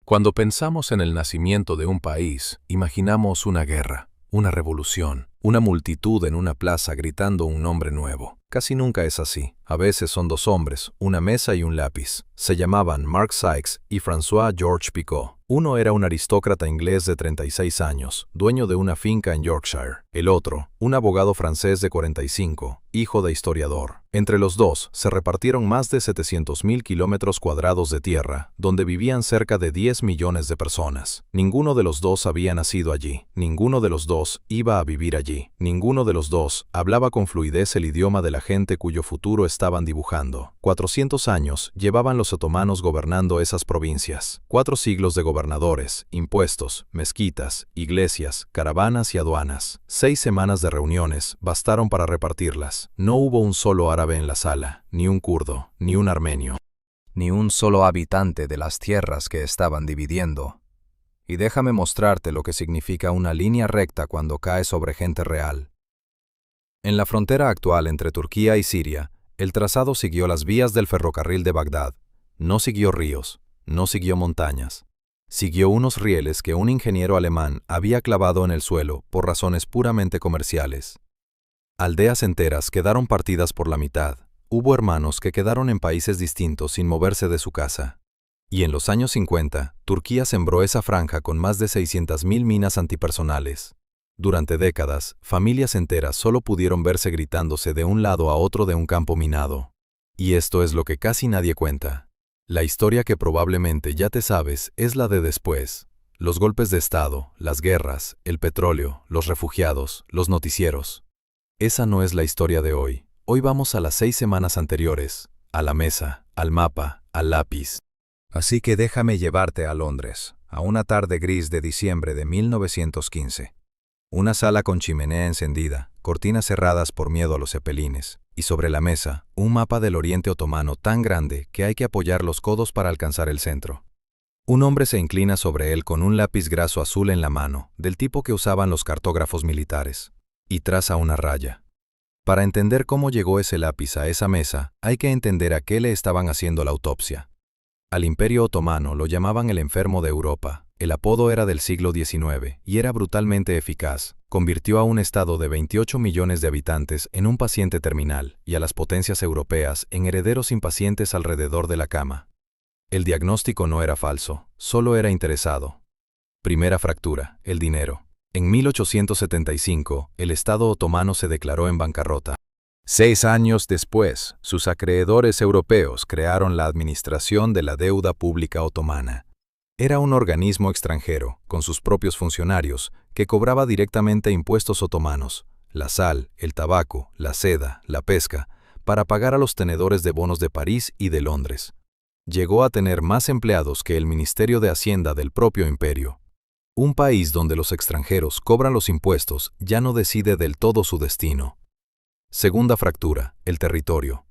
Cuando pensamos en el nacimiento de un país, imaginamos una guerra, una revolución, una multitud en una plaza gritando un nombre nuevo. Casi nunca es así. A veces son dos hombres, una mesa y un lápiz. Se llamaban Mark Sykes y François Georges Picot. Uno era un aristócrata inglés de 36 años, dueño de una finca en Yorkshire. El otro, un abogado francés de 45, hijo de historiador. Entre los dos, se repartieron más de 700.000 kilómetros cuadrados de tierra, donde vivían cerca de 10 millones de personas. Ninguno de los dos había nacido allí. Ninguno de los dos iba a vivir allí. Ninguno de los dos hablaba con fluidez el idioma de la gente cuyo futuro estaban dibujando. 400 años llevaban los otomanos gobernando esas provincias. 4 siglos de gobernadores, impuestos, mezquitas, iglesias, caravanas y aduanas. 6 semanas de reuniones bastaron para repartirlas. No hubo un solo árabe en la sala, ni un kurdo, ni un armenio, ni un solo habitante de las tierras que estaban dividiendo. Y déjame mostrarte lo que significa una línea recta cuando cae sobre gente real. En la frontera actual entre Turquía y Siria, el trazado siguió las vías del ferrocarril de Bagdad. No siguió ríos, no siguió montañas. Siguió unos rieles que un ingeniero alemán había clavado en el suelo por razones puramente comerciales. Aldeas enteras quedaron partidas por la mitad. Hubo hermanos que quedaron en países distintos sin moverse de su casa. Y en los años 50, Turquía sembró esa franja con más de 600.000 minas antipersonales. Durante décadas, familias enteras solo pudieron verse gritándose de un lado a otro de un campo minado. Y esto es lo que casi nadie cuenta. La historia que probablemente ya te sabes es la de después. Los golpes de Estado, las guerras, el petróleo, los refugiados, los noticieros. Esa no es la historia de hoy. Hoy vamos a las 6 semanas anteriores, a la mesa, al mapa, al lápiz. Así que déjame llevarte a Londres, a una tarde gris de diciembre de 1915. Una sala con chimenea encendida, cortinas cerradas por miedo a los cepelines, y sobre la mesa, un mapa del Oriente Otomano tan grande que hay que apoyar los codos para alcanzar el centro. Un hombre se inclina sobre él con un lápiz graso azul en la mano, del tipo que usaban los cartógrafos militares, y traza una raya. Para entender cómo llegó ese lápiz a esa mesa, hay que entender a qué le estaban haciendo la autopsia. Al Imperio Otomano lo llamaban el enfermo de Europa. El apodo era del siglo XIX y era brutalmente eficaz. Convirtió a un estado de 28 millones de habitantes en un paciente terminal y a las potencias europeas en herederos impacientes alrededor de la cama. El diagnóstico no era falso, solo era interesado. Primera fractura, el dinero. En 1875, el Estado otomano se declaró en bancarrota. 6 años después, sus acreedores europeos crearon la Administración de la Deuda Pública Otomana. Era un organismo extranjero, con sus propios funcionarios, que cobraba directamente impuestos otomanos, la sal, el tabaco, la seda, la pesca, para pagar a los tenedores de bonos de París y de Londres. Llegó a tener más empleados que el Ministerio de Hacienda del propio imperio. Un país donde los extranjeros cobran los impuestos ya no decide del todo su destino. Segunda fractura, el territorio.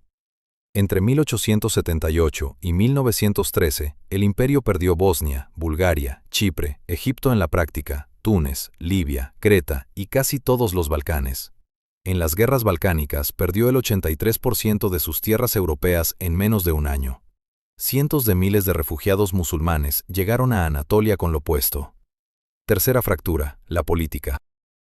Entre 1878 y 1913, el imperio perdió Bosnia, Bulgaria, Chipre, Egipto en la práctica, Túnez, Libia, Creta y casi todos los Balcanes. En las guerras balcánicas perdió el 83% de sus tierras europeas en menos de un año. Cientos de miles de refugiados musulmanes llegaron a Anatolia con lo opuesto. Tercera fractura, la política.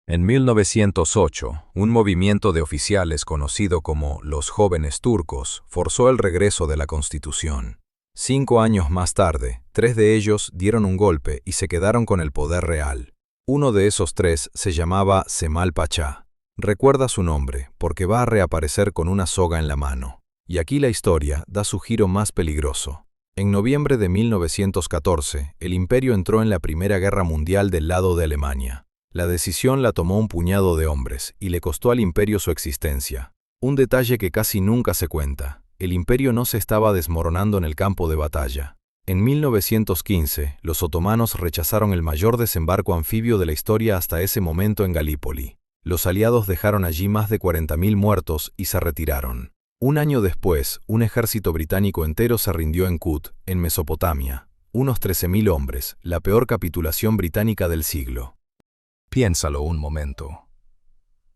En 1908, un movimiento de oficiales conocido como los Jóvenes Turcos forzó el regreso de la Constitución. 5 años más tarde, 3 de ellos dieron un golpe y se quedaron con el poder real. Uno de esos 3 se llamaba Cemal Pachá. Recuerda su nombre porque va a reaparecer con una soga en la mano. Y aquí la historia da su giro más peligroso. En noviembre de 1914, el imperio entró en la Primera Guerra Mundial del lado de Alemania. La decisión la tomó un puñado de hombres y le costó al imperio su existencia. Un detalle que casi nunca se cuenta: el imperio no se estaba desmoronando en el campo de batalla. En 1915, los otomanos rechazaron el mayor desembarco anfibio de la historia hasta ese momento en Galípoli. Los aliados dejaron allí más de 40.000 muertos y se retiraron. Un año después, un ejército británico entero se rindió en Kut, en Mesopotamia. Unos 13.000 hombres, la peor capitulación británica del siglo. Piénsalo un momento.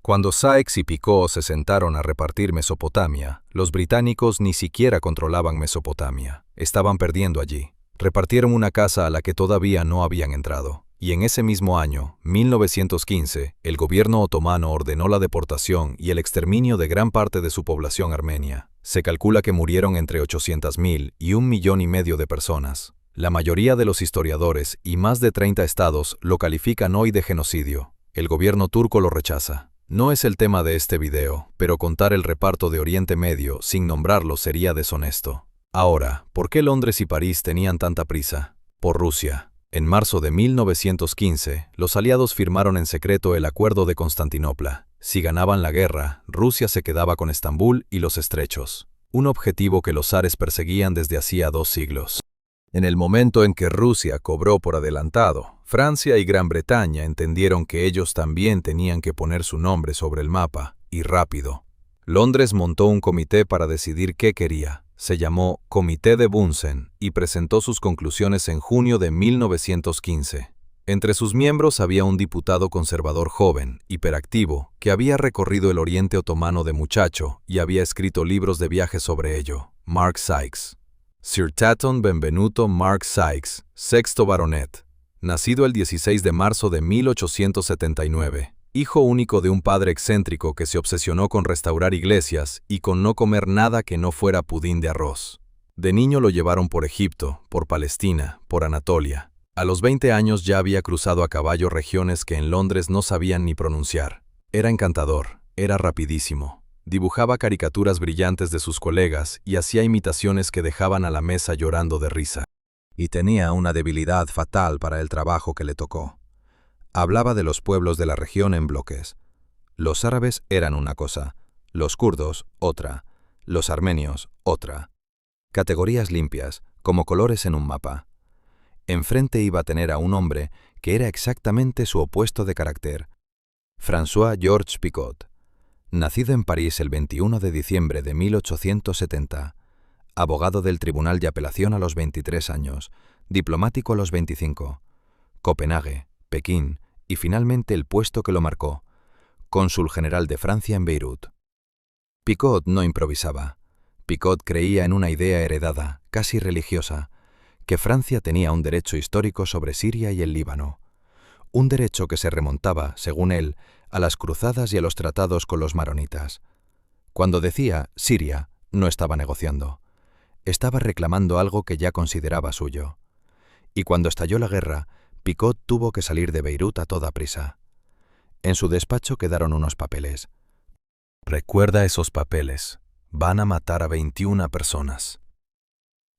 Cuando Sykes y Picot se sentaron a repartir Mesopotamia, los británicos ni siquiera controlaban Mesopotamia. Estaban perdiendo allí. Repartieron una casa a la que todavía no habían entrado. Y en ese mismo año, 1915, el gobierno otomano ordenó la deportación y el exterminio de gran parte de su población armenia. Se calcula que murieron entre 800.000 y 1,5 millones de personas. La mayoría de los historiadores y más de 30 estados lo califican hoy de genocidio. El gobierno turco lo rechaza. No es el tema de este video, pero contar el reparto de Oriente Medio sin nombrarlo sería deshonesto. Ahora, ¿por qué Londres y París tenían tanta prisa? Por Rusia. En marzo de 1915, los aliados firmaron en secreto el Acuerdo de Constantinopla. Si ganaban la guerra, Rusia se quedaba con Estambul y los estrechos, un objetivo que los zares perseguían desde hacía 2 siglos. En el momento en que Rusia cobró por adelantado, Francia y Gran Bretaña entendieron que ellos también tenían que poner su nombre sobre el mapa, y rápido. Londres montó un comité para decidir qué quería. Se llamó Comité de Bunsen y presentó sus conclusiones en junio de 1915. Entre sus miembros había un diputado conservador joven, hiperactivo, que había recorrido el Oriente Otomano de muchacho y había escrito libros de viaje sobre ello, Mark Sykes. Sir Tatton Benvenuto Mark Sykes, sexto baronet, nacido el 16 de marzo de 1879. Hijo único de un padre excéntrico que se obsesionó con restaurar iglesias y con no comer nada que no fuera pudín de arroz. De niño lo llevaron por Egipto, por Palestina, por Anatolia. A los 20 años ya había cruzado a caballo regiones que en Londres no sabían ni pronunciar. Era encantador, era rapidísimo. Dibujaba caricaturas brillantes de sus colegas y hacía imitaciones que dejaban a la mesa llorando de risa. Y tenía una debilidad fatal para el trabajo que le tocó. Hablaba de los pueblos de la región en bloques. Los árabes eran una cosa, los kurdos otra, los armenios otra. Categorías limpias, como colores en un mapa. Enfrente iba a tener a un hombre que era exactamente su opuesto de carácter. François Georges Picot, nacido en París el 21 de diciembre de 1870, abogado del Tribunal de Apelación a los 23 años, diplomático a los 25, Copenhague, Pekín y finalmente el puesto que lo marcó, cónsul general de Francia en Beirut. Picot no improvisaba. Picot creía en una idea heredada, casi religiosa, que Francia tenía un derecho histórico sobre Siria y el Líbano. Un derecho que se remontaba, según él, a las cruzadas y a los tratados con los maronitas. Cuando decía Siria, no estaba negociando. Estaba reclamando algo que ya consideraba suyo. Y cuando estalló la guerra, Picot tuvo que salir de Beirut a toda prisa. En su despacho quedaron unos papeles. Recuerda esos papeles. Van a matar a 21 personas.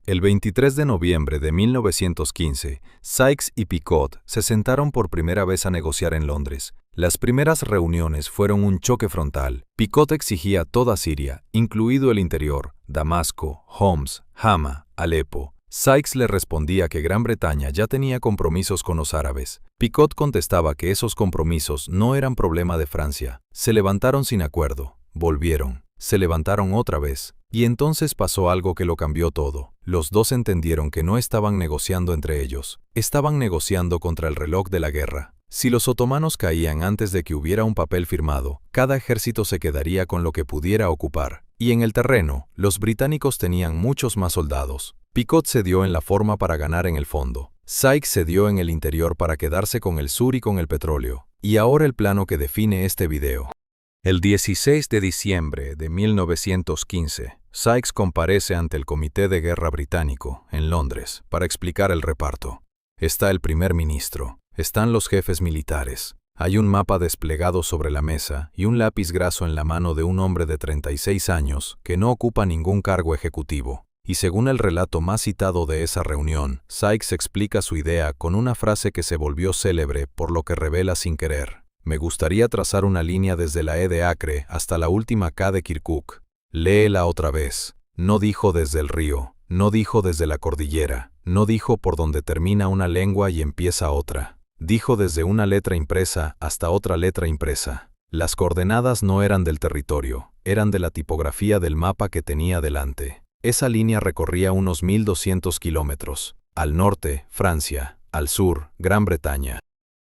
El 23 de noviembre de 1915, Sykes y Picot se sentaron por primera vez a negociar en Londres. Las primeras reuniones fueron un choque frontal. Picot exigía toda Siria, incluido el interior, Damasco, Homs, Hama, Alepo. Sykes le respondía que Gran Bretaña ya tenía compromisos con los árabes. Picot contestaba que esos compromisos no eran problema de Francia. Se levantaron sin acuerdo. Volvieron. Se levantaron otra vez. Y entonces pasó algo que lo cambió todo. Los dos entendieron que no estaban negociando entre ellos. Estaban negociando contra el reloj de la guerra. Si los otomanos caían antes de que hubiera un papel firmado, cada ejército se quedaría con lo que pudiera ocupar. Y en el terreno, los británicos tenían muchos más soldados. Picot cedió en la forma para ganar en el fondo. Sykes cedió en el interior para quedarse con el sur y con el petróleo. Y ahora el plano que define este video. El 16 de diciembre de 1915, Sykes comparece ante el Comité de Guerra británico, en Londres, para explicar el reparto. Está el primer ministro, están los jefes militares, hay un mapa desplegado sobre la mesa y un lápiz graso en la mano de un hombre de 36 años que no ocupa ningún cargo ejecutivo. Y según el relato más citado de esa reunión, Sykes explica su idea con una frase que se volvió célebre por lo que revela sin querer. Me gustaría trazar una línea desde la E de Acre hasta la última K de Kirkuk. Léela otra vez. No dijo desde el río, no dijo desde la cordillera, no dijo por donde termina una lengua y empieza otra. Dijo desde una letra impresa hasta otra letra impresa. Las coordenadas no eran del territorio, eran de la tipografía del mapa que tenía delante. Esa línea recorría unos 1.200 kilómetros. Al norte, Francia, al sur, Gran Bretaña.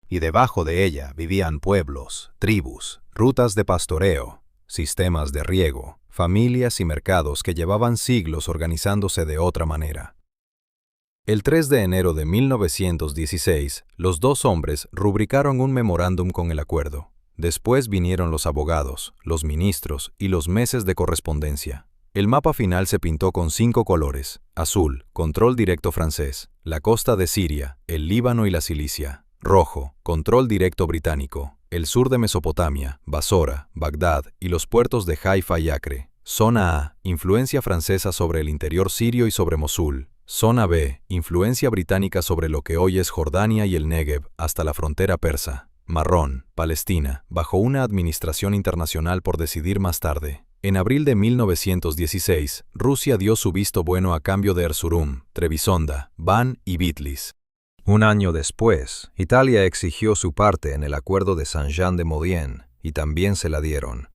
Y debajo de ella vivían pueblos, tribus, rutas de pastoreo, sistemas de riego, familias y mercados que llevaban siglos organizándose de otra manera. El 3 de enero de 1916, los dos hombres rubricaron un memorándum con el acuerdo. Después vinieron los abogados, los ministros y los meses de correspondencia. El mapa final se pintó con 5 colores: azul, control directo francés, la costa de Siria, el Líbano y la Cilicia; rojo, control directo británico, el sur de Mesopotamia, Basora, Bagdad y los puertos de Haifa y Acre; zona A, influencia francesa sobre el interior sirio y sobre Mosul; zona B, influencia británica sobre lo que hoy es Jordania y el Negev hasta la frontera persa; marrón, Palestina, bajo una administración internacional por decidir más tarde. En abril de 1916, Rusia dio su visto bueno a cambio de Erzurum, Trebisonda, Van y Bitlis. Un año después, Italia exigió su parte en el acuerdo de Saint-Jean-de-Maurienne y también se la dieron.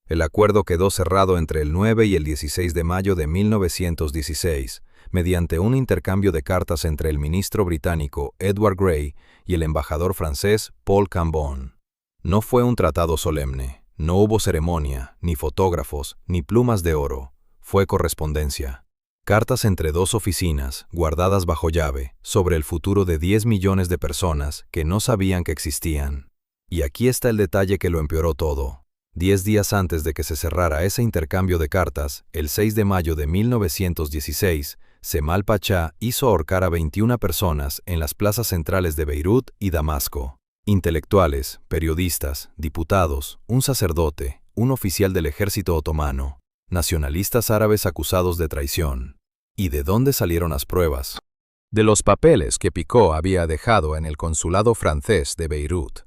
El acuerdo quedó cerrado entre el 9 y el 16 de mayo de 1916, mediante un intercambio de cartas entre el ministro británico Edward Grey y el embajador francés Paul Cambon. No fue un tratado solemne. No hubo ceremonia, ni fotógrafos, ni plumas de oro. Fue correspondencia. Cartas entre dos oficinas, guardadas bajo llave, sobre el futuro de 10 millones de personas que no sabían que existían. Y aquí está el detalle que lo empeoró todo. 10 días antes de que se cerrara ese intercambio de cartas, el 6 de mayo de 1916, Cemal Pachá hizo ahorcar a 21 personas en las plazas centrales de Beirut y Damasco. Intelectuales, periodistas, diputados, un sacerdote, un oficial del ejército otomano, nacionalistas árabes acusados de traición. ¿Y de dónde salieron las pruebas? De los papeles que Picot había dejado en el consulado francés de Beirut.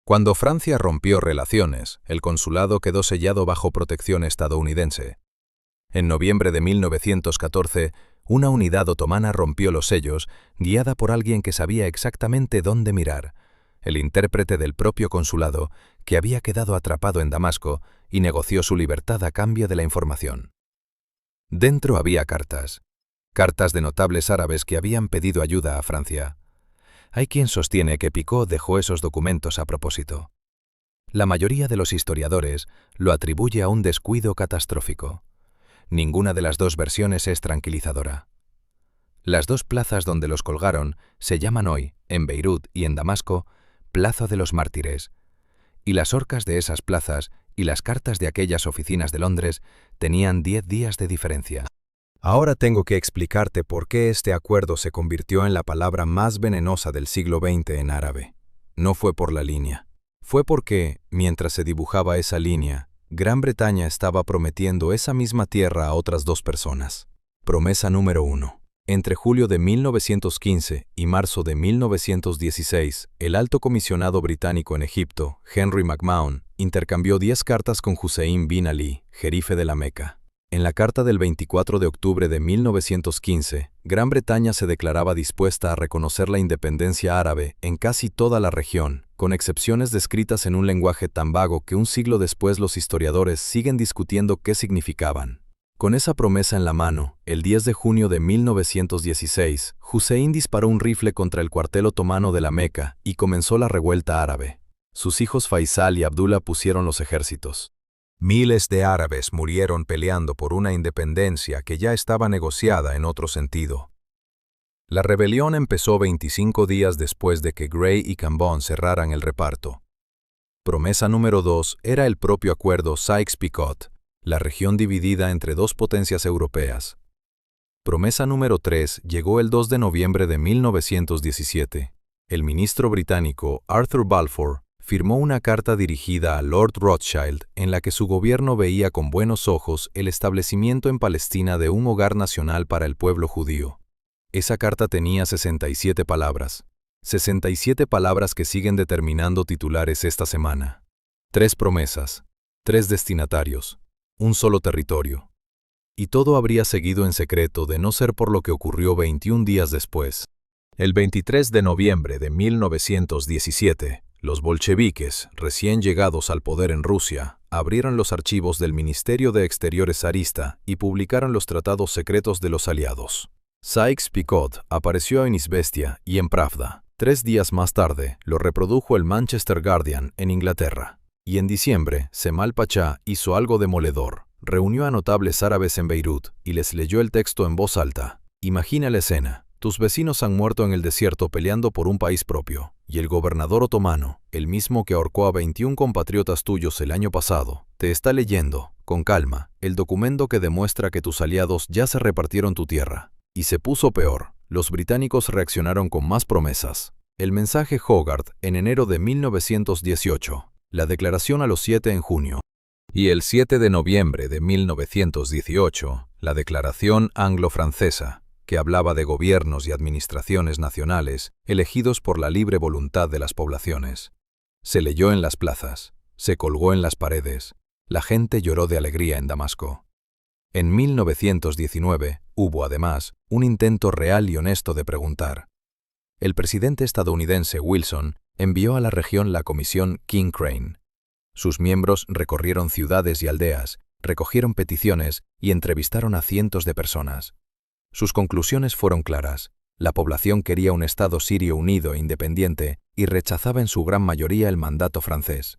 Cuando Francia rompió relaciones, el consulado quedó sellado bajo protección estadounidense. En noviembre de 1914, una unidad otomana rompió los sellos, guiada por alguien que sabía exactamente dónde mirar, el intérprete del propio consulado, que había quedado atrapado en Damasco y negoció su libertad a cambio de la información. Dentro había cartas de notables árabes que habían pedido ayuda a Francia. Hay quien sostiene que Picot dejó esos documentos a propósito. La mayoría de los historiadores lo atribuye a un descuido catastrófico. Ninguna de las dos versiones es tranquilizadora. Las dos plazas donde los colgaron se llaman hoy, en Beirut y en Damasco, Plaza de los Mártires, y las horcas de esas plazas y las cartas de aquellas oficinas de Londres tenían 10 días de diferencia. Ahora tengo que explicarte por qué este acuerdo se convirtió en la palabra más venenosa del siglo XX en árabe. No fue por la línea. Fue porque, mientras se dibujaba esa línea, Gran Bretaña estaba prometiendo esa misma tierra a otras dos personas. Promesa número 1. Entre julio de 1915 y marzo de 1916, el alto comisionado británico en Egipto, Henry McMahon, intercambió 10 cartas con Hussein bin Ali, jerife de la Meca. En la carta del 24 de octubre de 1915, Gran Bretaña se declaraba dispuesta a reconocer la independencia árabe en casi toda la región, con excepciones descritas en un lenguaje tan vago que un siglo después los historiadores siguen discutiendo qué significaban. Con esa promesa en la mano, el 10 de junio de 1916, Hussein disparó un rifle contra el cuartel otomano de la Meca y comenzó la revuelta árabe. Sus hijos Faisal y Abdullah pusieron los ejércitos. Miles de árabes murieron peleando por una independencia que ya estaba negociada en otro sentido. La rebelión empezó 25 días después de que Grey y Cambon cerraran el reparto. Promesa número 2 era el propio acuerdo Sykes-Picot, la región dividida entre dos potencias europeas. Promesa número 3 llegó el 2 de noviembre de 1917. El ministro británico Arthur Balfour firmó una carta dirigida a Lord Rothschild en la que su gobierno veía con buenos ojos el establecimiento en Palestina de un hogar nacional para el pueblo judío. Esa carta tenía 67 palabras. 67 palabras que siguen determinando titulares esta semana. 3 promesas, 3 destinatarios, un solo territorio. Y todo habría seguido en secreto de no ser por lo que ocurrió 21 días después. El 23 de noviembre de 1917, los bolcheviques, recién llegados al poder en Rusia, abrieron los archivos del Ministerio de Exteriores zarista y publicaron los tratados secretos de los aliados. Sykes-Picot apareció en Izvestia y en Pravda. 3 días más tarde, lo reprodujo el Manchester Guardian en Inglaterra. Y en diciembre, Cemal Pachá hizo algo demoledor. Reunió a notables árabes en Beirut y les leyó el texto en voz alta. Imagina la escena. Tus vecinos han muerto en el desierto peleando por un país propio, y el gobernador otomano, el mismo que ahorcó a 21 compatriotas tuyos el año pasado, te está leyendo, con calma, el documento que demuestra que tus aliados ya se repartieron tu tierra. Y se puso peor. Los británicos reaccionaron con más promesas. El mensaje Hogarth en enero de 1918, la declaración a los 7 en junio, y el 7 de noviembre de 1918, la declaración anglo-francesa, que hablaba de gobiernos y administraciones nacionales elegidos por la libre voluntad de las poblaciones. Se leyó en las plazas, se colgó en las paredes, la gente lloró de alegría en Damasco. En 1919 hubo, además, un intento real y honesto de preguntar. El presidente estadounidense Wilson envió a la región la comisión King Crane. Sus miembros recorrieron ciudades y aldeas, recogieron peticiones y entrevistaron a cientos de personas. Sus conclusiones fueron claras. La población quería un Estado sirio unido e independiente y rechazaba en su gran mayoría el mandato francés.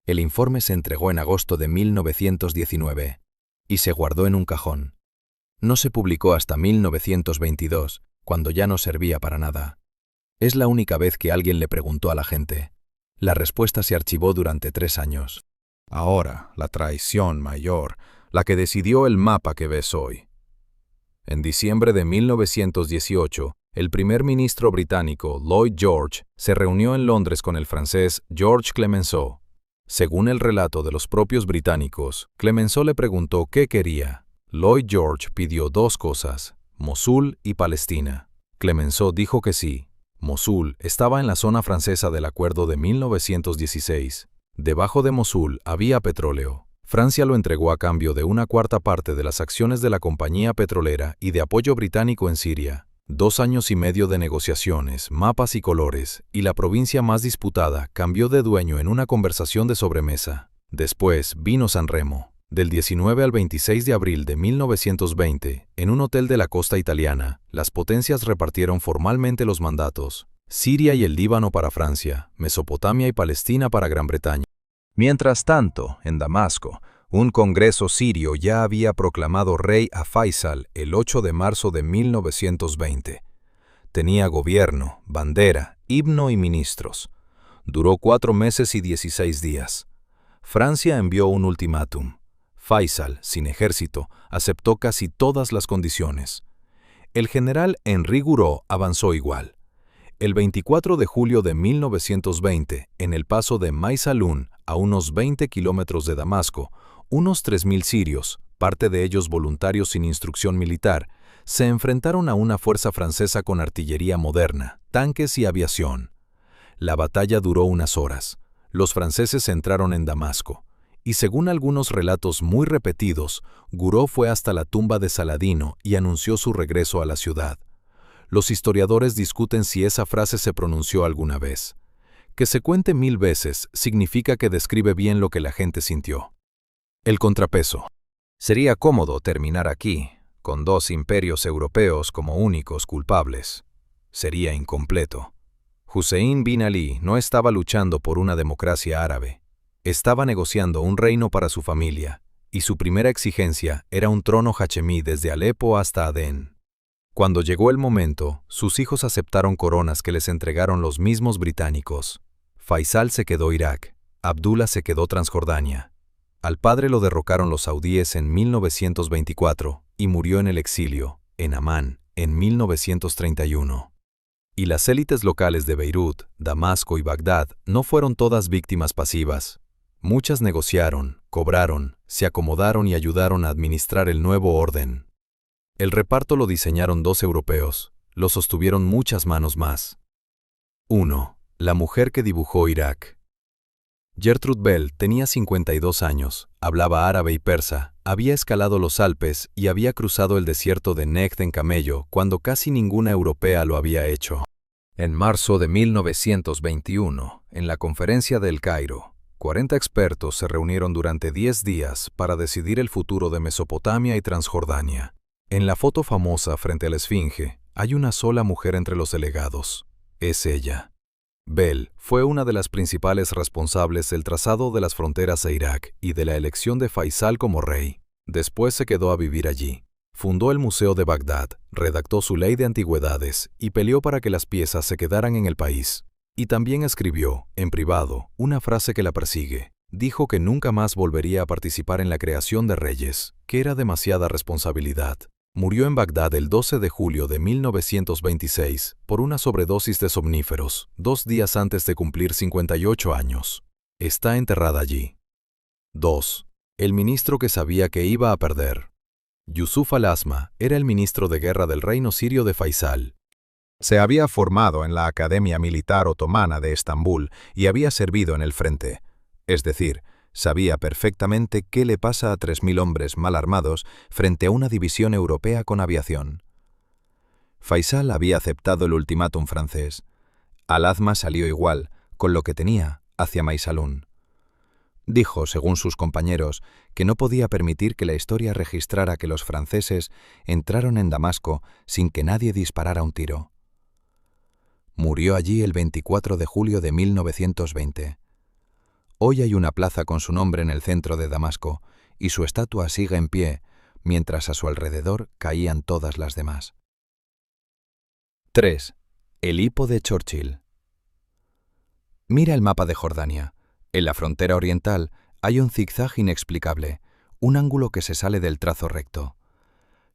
El informe se entregó en agosto de 1919 y se guardó en un cajón. No se publicó hasta 1922, cuando ya no servía para nada. Es la única vez que alguien le preguntó a la gente. La respuesta se archivó durante 3 años. Ahora, la traición mayor, la que decidió el mapa que ves hoy. En diciembre de 1918, el primer ministro británico Lloyd George se reunió en Londres con el francés Georges Clemenceau. Según el relato de los propios británicos, Clemenceau le preguntó qué quería. Lloyd George pidió 2 cosas, Mosul y Palestina. Clemenceau dijo que sí. Mosul estaba en la zona francesa del acuerdo de 1916. Debajo de Mosul había petróleo. Francia lo entregó a cambio de 1/4 parte de las acciones de la compañía petrolera y de apoyo británico en Siria. 2 años y medio de negociaciones, mapas y colores, y la provincia más disputada cambió de dueño en una conversación de sobremesa. Después vino San Remo. Del 19 al 26 de abril de 1920, en un hotel de la costa italiana, las potencias repartieron formalmente los mandatos. Siria y el Líbano para Francia, Mesopotamia y Palestina para Gran Bretaña. Mientras tanto, en Damasco, un congreso sirio ya había proclamado rey a Faisal el 8 de marzo de 1920. Tenía gobierno, bandera, himno y ministros. Duró 4 meses y 16 días. Francia envió un ultimátum. Faisal, sin ejército, aceptó casi todas las condiciones. El general Henri Gouraud avanzó igual. El 24 de julio de 1920, en el paso de Maysalun, a unos 20 kilómetros de Damasco, unos 3.000 sirios, parte de ellos voluntarios sin instrucción militar, se enfrentaron a una fuerza francesa con artillería moderna, tanques y aviación. La batalla duró unas horas. Los franceses entraron en Damasco, y según algunos relatos muy repetidos, Gouraud fue hasta la tumba de Saladino y anunció su regreso a la ciudad. Los historiadores discuten si esa frase se pronunció alguna vez. Que se cuente 1000 veces significa que describe bien lo que la gente sintió. El contrapeso. Sería cómodo terminar aquí, con 2 imperios europeos como únicos culpables. Sería incompleto. Hussein bin Ali no estaba luchando por una democracia árabe. Estaba negociando un reino para su familia, y su primera exigencia era un trono hachemí desde Alepo hasta Adén. Cuando llegó el momento, sus hijos aceptaron coronas que les entregaron los mismos británicos. Faisal se quedó Irak, Abdullah se quedó Transjordania. Al padre lo derrocaron los saudíes en 1924 y murió en el exilio, en Amán, en 1931. Y las élites locales de Beirut, Damasco y Bagdad no fueron todas víctimas pasivas. Muchas negociaron, cobraron, se acomodaron y ayudaron a administrar el nuevo orden. El reparto lo diseñaron 2 europeos, lo sostuvieron muchas manos más. 1. La mujer que dibujó Irak. Gertrude Bell tenía 52 años, hablaba árabe y persa, había escalado los Alpes y había cruzado el desierto de Nejd en camello cuando casi ninguna europea lo había hecho. En marzo de 1921, en la conferencia de El Cairo, 40 expertos se reunieron durante 10 días para decidir el futuro de Mesopotamia y Transjordania. En la foto famosa frente a la Esfinge, hay una sola mujer entre los delegados. Es ella. Bell fue una de las principales responsables del trazado de las fronteras a Irak y de la elección de Faisal como rey. Después se quedó a vivir allí. Fundó el Museo de Bagdad, redactó su ley de antigüedades y peleó para que las piezas se quedaran en el país. Y también escribió, en privado, una frase que la persigue. Dijo que nunca más volvería a participar en la creación de reyes, que era demasiada responsabilidad. Murió en Bagdad el 12 de julio de 1926 por una sobredosis de somníferos, 2 días antes de cumplir 58 años. Está enterrada allí. 2. El ministro que sabía que iba a perder. Yusuf al-Asma era el ministro de guerra del reino sirio de Faisal. Se había formado en la Academia Militar Otomana de Estambul y había servido en el frente. Es decir, sabía perfectamente qué le pasa a 3.000 hombres mal armados frente a una división europea con aviación. Faisal había aceptado el ultimátum francés. Al-Asma salió igual, con lo que tenía, hacia Maysalun. Dijo, según sus compañeros, que no podía permitir que la historia registrara que los franceses entraron en Damasco sin que nadie disparara un tiro. Murió allí el 24 de julio de 1920. Hoy hay una plaza con su nombre en el centro de Damasco, y su estatua sigue en pie, mientras a su alrededor caían todas las demás. 3. El hipo de Churchill. Mira el mapa de Jordania. En la frontera oriental hay un zigzag inexplicable, un ángulo que se sale del trazo recto.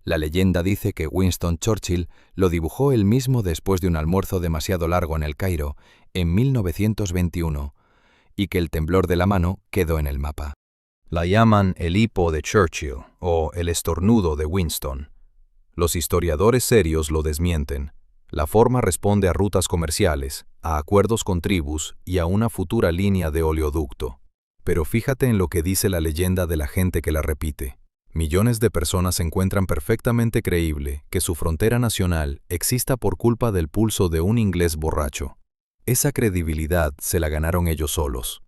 La leyenda dice que Winston Churchill lo dibujó él mismo después de un almuerzo demasiado largo en el Cairo, en 1921, y que el temblor de la mano quedó en el mapa. La llaman el hipo de Churchill o el estornudo de Winston. Los historiadores serios lo desmienten. La forma responde a rutas comerciales, a acuerdos con tribus y a una futura línea de oleoducto. Pero fíjate en lo que dice la leyenda de la gente que la repite. Millones de personas encuentran perfectamente creíble que su frontera nacional exista por culpa del pulso de un inglés borracho. Esa credibilidad se la ganaron ellos solos.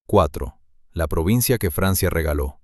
4. La provincia que Francia regaló.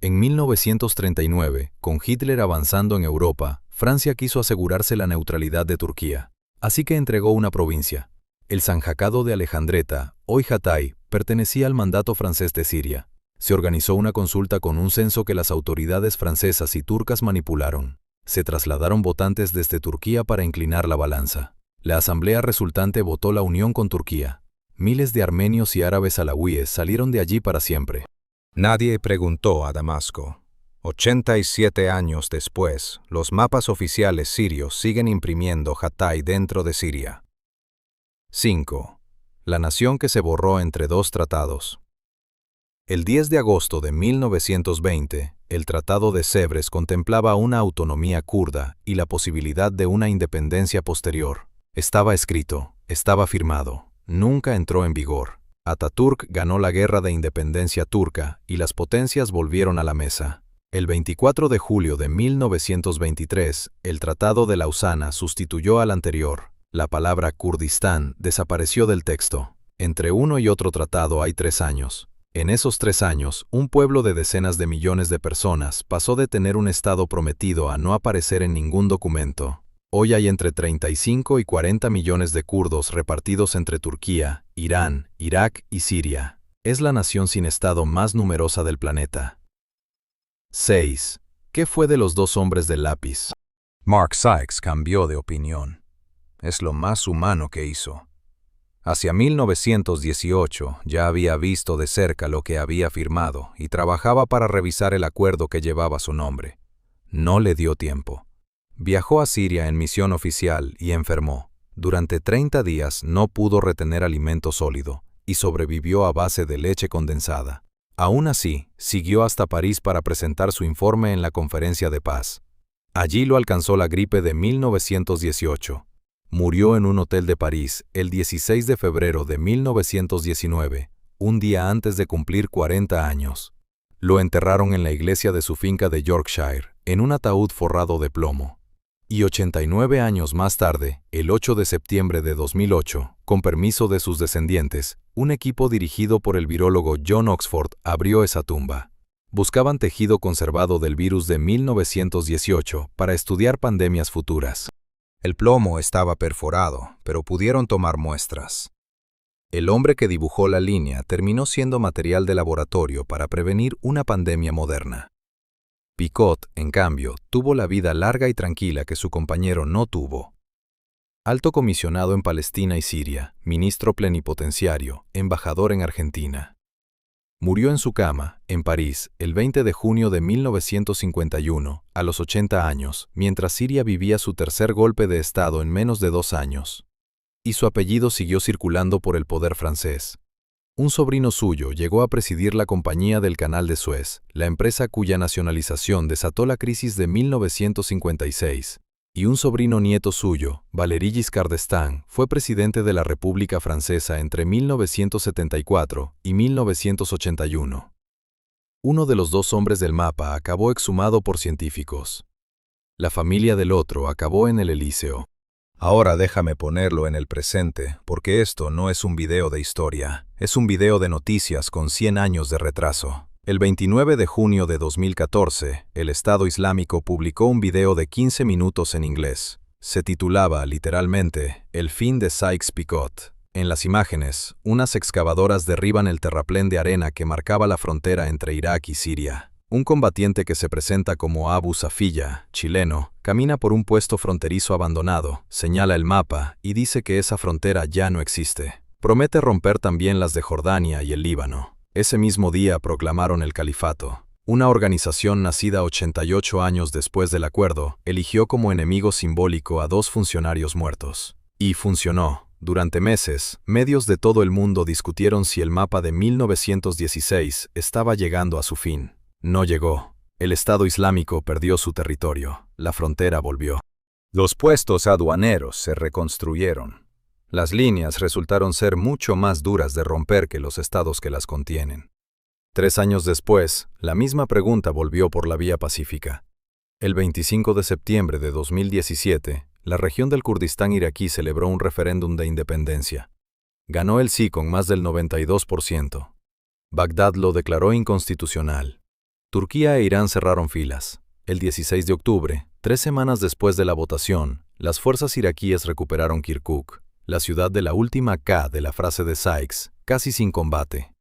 En 1939, con Hitler avanzando en Europa, Francia quiso asegurarse la neutralidad de Turquía, así que entregó una provincia. El Sanjacado de Alejandreta, hoy Hatay, pertenecía al mandato francés de Siria. Se organizó una consulta con un censo que las autoridades francesas y turcas manipularon. Se trasladaron votantes desde Turquía para inclinar la balanza. La asamblea resultante votó la unión con Turquía. Miles de armenios y árabes alawíes salieron de allí para siempre. Nadie preguntó a Damasco. 87 años después, los mapas oficiales sirios siguen imprimiendo Hatay dentro de Siria. 5. La nación que se borró entre 2 tratados. El 10 de agosto de 1920, el Tratado de Sèvres contemplaba una autonomía kurda y la posibilidad de una independencia posterior. Estaba escrito, estaba firmado, nunca entró en vigor. Atatürk ganó la guerra de independencia turca y las potencias volvieron a la mesa. El 24 de julio de 1923, el Tratado de Lausana sustituyó al anterior. La palabra Kurdistán desapareció del texto. Entre uno y otro tratado hay 3 años. En esos 3 años, un pueblo de decenas de millones de personas pasó de tener un estado prometido a no aparecer en ningún documento. Hoy hay entre 35 y 40 millones de kurdos repartidos entre Turquía, Irán, Irak y Siria. Es la nación sin estado más numerosa del planeta. 6. ¿Qué fue de los 2 hombres del lápiz? Mark Sykes cambió de opinión. Es lo más humano que hizo. Hacia 1918 ya había visto de cerca lo que había firmado y trabajaba para revisar el acuerdo que llevaba su nombre. No le dio tiempo. Viajó a Siria en misión oficial y enfermó. Durante 30 días no pudo retener alimento sólido y sobrevivió a base de leche condensada. Aún así, siguió hasta París para presentar su informe en la Conferencia de Paz. Allí lo alcanzó la gripe de 1918. Murió en un hotel de París el 16 de febrero de 1919, un día antes de cumplir 40 años. Lo enterraron en la iglesia de su finca de Yorkshire, en un ataúd forrado de plomo. Y 89 años más tarde, el 8 de septiembre de 2008, con permiso de sus descendientes, un equipo dirigido por el virólogo John Oxford abrió esa tumba. Buscaban tejido conservado del virus de 1918 para estudiar pandemias futuras. El plomo estaba perforado, pero pudieron tomar muestras. El hombre que dibujó la línea terminó siendo material de laboratorio para prevenir una pandemia moderna. Picot, en cambio, tuvo la vida larga y tranquila que su compañero no tuvo. Alto comisionado en Palestina y Siria, ministro plenipotenciario, embajador en Argentina. Murió en su cama, en París, el 20 de junio de 1951, a los 80 años, mientras Siria vivía su tercer golpe de Estado en menos de 2 años. Y su apellido siguió circulando por el poder francés. Un sobrino suyo llegó a presidir la Compañía del Canal de Suez, la empresa cuya nacionalización desató la crisis de 1956. Y un sobrino nieto suyo, Valéry Giscard d'Estaing, fue presidente de la República Francesa entre 1974 y 1981. Uno de los dos hombres del mapa acabó exhumado por científicos. La familia del otro acabó en el Elíseo. Ahora déjame ponerlo en el presente, porque esto no es un video de historia, es un video de noticias con 100 años de retraso. El 29 de junio de 2014, el Estado Islámico publicó un video de 15 minutos en inglés. Se titulaba, literalmente, El fin de Sykes-Picot. En las imágenes, unas excavadoras derriban el terraplén de arena que marcaba la frontera entre Irak y Siria. Un combatiente que se presenta como Abu Safiyya, chileno, camina por un puesto fronterizo abandonado, señala el mapa y dice que esa frontera ya no existe. Promete romper también las de Jordania y el Líbano. Ese mismo día proclamaron el califato. Una organización nacida 88 años después del acuerdo eligió como enemigo simbólico a 2 funcionarios muertos. Y funcionó. Durante meses, medios de todo el mundo discutieron si el mapa de 1916 estaba llegando a su fin. No llegó. El Estado Islámico perdió su territorio. La frontera volvió. Los puestos aduaneros se reconstruyeron. Las líneas resultaron ser mucho más duras de romper que los estados que las contienen. 3 años después, la misma pregunta volvió por la vía pacífica. El 25 de septiembre de 2017, la región del Kurdistán iraquí celebró un referéndum de independencia. Ganó el sí con más del 92%. Bagdad lo declaró inconstitucional. Turquía e Irán cerraron filas. El 16 de octubre, 3 semanas después de la votación, las fuerzas iraquíes recuperaron Kirkuk, la ciudad de la última K de la frase de Sykes, casi sin combate.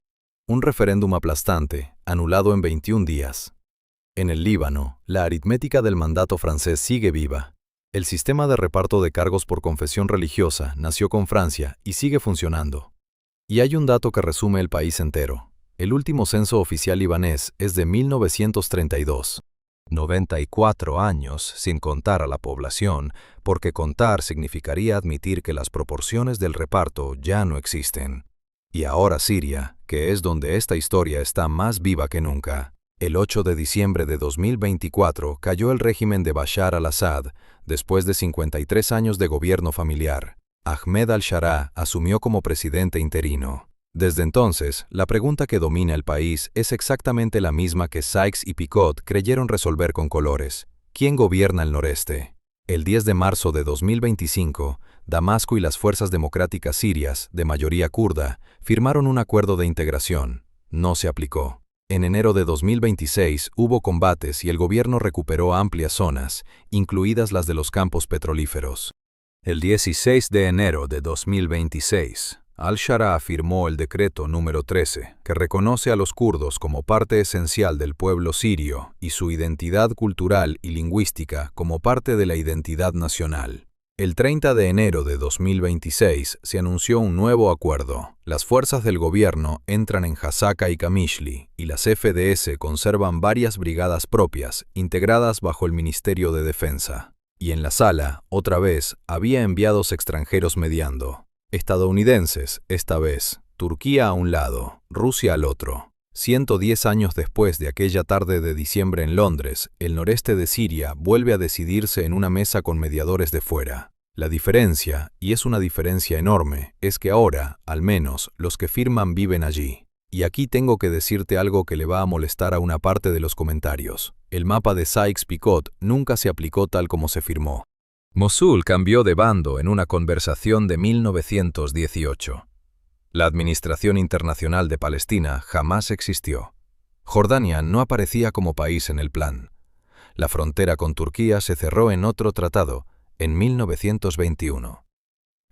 Un referéndum aplastante, anulado en 21 días. En el Líbano, la aritmética del mandato francés sigue viva. El sistema de reparto de cargos por confesión religiosa nació con Francia y sigue funcionando. Y hay un dato que resume el país entero. El último censo oficial libanés es de 1932. 94 años sin contar a la población, porque contar significaría admitir que las proporciones del reparto ya no existen. Y ahora Siria, que es donde esta historia está más viva que nunca. El 8 de diciembre de 2024 cayó el régimen de Bashar al-Assad, después de 53 años de gobierno familiar. Ahmed al-Sharaa asumió como presidente interino. Desde entonces, la pregunta que domina el país es exactamente la misma que Sykes y Picot creyeron resolver con colores. ¿Quién gobierna el noreste? El 10 de marzo de 2025, Damasco y las fuerzas democráticas sirias, de mayoría kurda, firmaron un acuerdo de integración. No se aplicó. En enero de 2026 hubo combates y el gobierno recuperó amplias zonas, incluidas las de los campos petrolíferos. El 16 de enero de 2026, al-Sharaa firmó el decreto número 13, que reconoce a los kurdos como parte esencial del pueblo sirio y su identidad cultural y lingüística como parte de la identidad nacional. El 30 de enero de 2026 se anunció un nuevo acuerdo. Las fuerzas del gobierno entran en Hasaka y Qamishli, y las FDS conservan varias brigadas propias, integradas bajo el Ministerio de Defensa. Y en la sala, otra vez, había enviados extranjeros mediando. Estadounidenses, esta vez, Turquía a un lado, Rusia al otro. 110 años después de aquella tarde de diciembre en Londres, el noreste de Siria vuelve a decidirse en una mesa con mediadores de fuera. La diferencia, y es una diferencia enorme, es que ahora, al menos, los que firman viven allí. Y aquí tengo que decirte algo que le va a molestar a una parte de los comentarios. El mapa de Sykes-Picot nunca se aplicó tal como se firmó. Mosul cambió de bando en una conversación de 1918. La Administración Internacional de Palestina jamás existió. Jordania no aparecía como país en el plan. La frontera con Turquía se cerró en otro tratado, en 1921.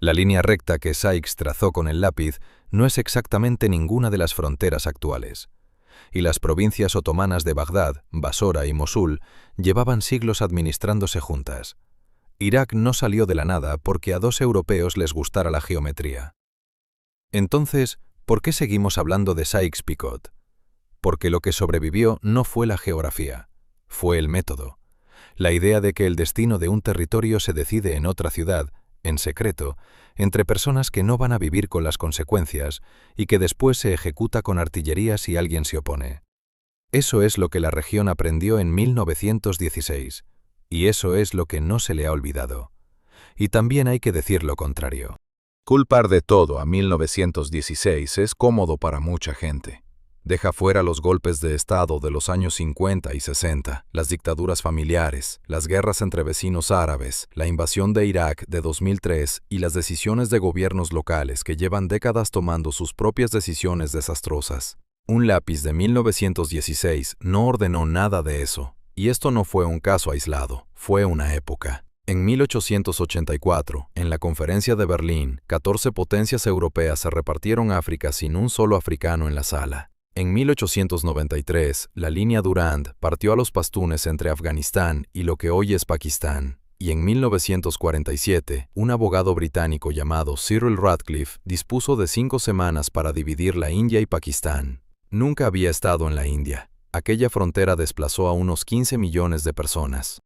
La línea recta que Sykes trazó con el lápiz no es exactamente ninguna de las fronteras actuales. y las provincias otomanas de Bagdad, Basora y Mosul llevaban siglos administrándose juntas. Irak no salió de la nada porque a 2 europeos les gustara la geometría. Entonces, ¿por qué seguimos hablando de Sykes-Picot? Porque lo que sobrevivió no fue la geografía, fue el método. La idea de que el destino de un territorio se decide en otra ciudad, en secreto, entre personas que no van a vivir con las consecuencias y que después se ejecuta con artillería si alguien se opone. Eso es lo que la región aprendió en 1916, y eso es lo que no se le ha olvidado. Y también hay que decir lo contrario. Culpar de todo a 1916 es cómodo para mucha gente. Deja fuera los golpes de Estado de los años 50 y 60, las dictaduras familiares, las guerras entre vecinos árabes, la invasión de Irak de 2003 y las decisiones de gobiernos locales que llevan décadas tomando sus propias decisiones desastrosas. Un lápiz de 1916 no ordenó nada de eso, y esto no fue un caso aislado, fue una época. En 1884, en la Conferencia de Berlín, 14 potencias europeas se repartieron África sin un solo africano en la sala. En 1893, la línea Durand partió a los pastunes entre Afganistán y lo que hoy es Pakistán. Y en 1947, un abogado británico llamado Cyril Radcliffe dispuso de 5 semanas para dividir la India y Pakistán. Nunca había estado en la India. Aquella frontera desplazó a unos 15 millones de personas.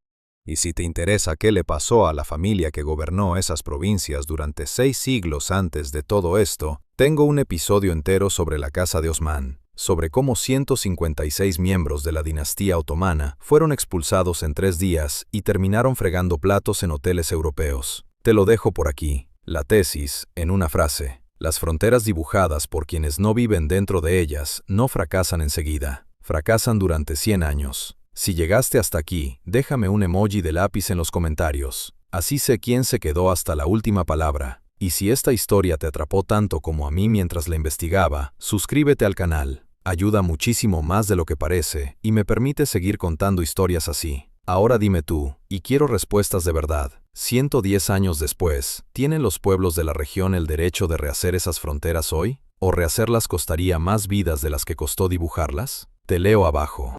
Y si te interesa qué le pasó a la familia que gobernó esas provincias durante 6 siglos antes de todo esto, tengo un episodio entero sobre la Casa de Osmán, sobre cómo 156 miembros de la dinastía otomana fueron expulsados en 3 días y terminaron fregando platos en hoteles europeos. Te lo dejo por aquí. La tesis, en una frase: las fronteras dibujadas por quienes no viven dentro de ellas no fracasan enseguida, fracasan durante 100 años. Si llegaste hasta aquí, déjame un emoji de lápiz en los comentarios. Así sé quién se quedó hasta la última palabra. Y si esta historia te atrapó tanto como a mí mientras la investigaba, suscríbete al canal. Ayuda muchísimo más de lo que parece y me permite seguir contando historias así. Ahora dime tú, y quiero respuestas de verdad. 110 años después, ¿tienen los pueblos de la región el derecho de rehacer esas fronteras hoy? ¿O rehacerlas costaría más vidas de las que costó dibujarlas? Te leo abajo.